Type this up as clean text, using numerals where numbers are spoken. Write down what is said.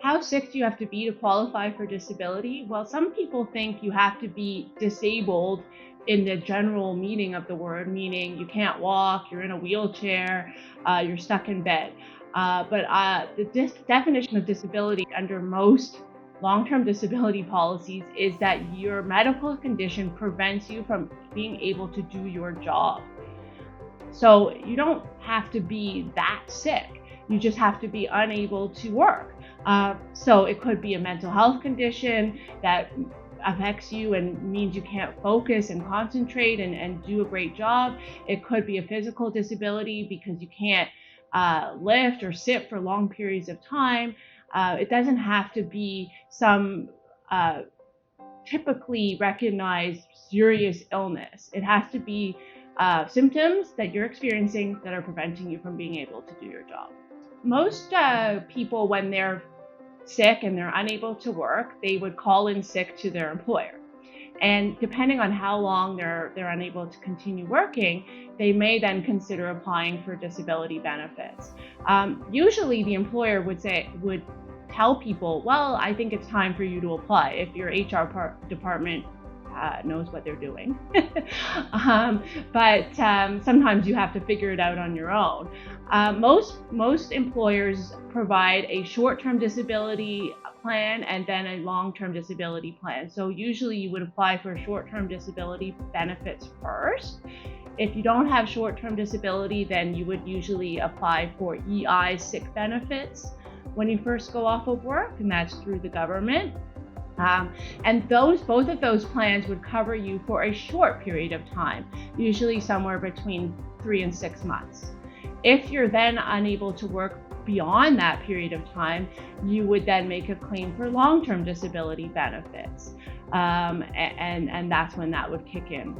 How sick do you have to be to qualify for disability? Well, some people think you have to be disabled in the general meaning of the word, meaning you can't walk, you're in a wheelchair, you're stuck in bed. But the definition of disability under most long-term disability policies is that your medical condition prevents you from being able to do your job. So you don't have to be that sick. You just have to be unable to work. So it could be a mental health condition that affects you and means you can't focus and concentrate and do a great job. It could be a physical disability because you can't lift or sit for long periods of time. It doesn't have to be some typically recognized serious illness. It has to be symptoms that you're experiencing that are preventing you from being able to do your job. Most people, when they're sick and they're unable to work, they would call in sick to their employer. And depending on how long they're unable to continue working, they may then consider applying for disability benefits. Usually the employer would tell people, well, I think it's time for you to apply if your HR department knows what they're doing. But sometimes you have to figure it out on your own. Most employers provide a short-term disability plan and then a long-term disability plan. So usually you would apply for short-term disability benefits first. If you don't have short-term disability, then you would usually apply for EI sick benefits when you first go off of work, and that's through the government. And both of those plans would cover you for a short period of time, usually somewhere between 3 and 6 months. If you're then unable to work beyond that period of time, you would then make a claim for long-term disability benefits. And that's when that would kick in.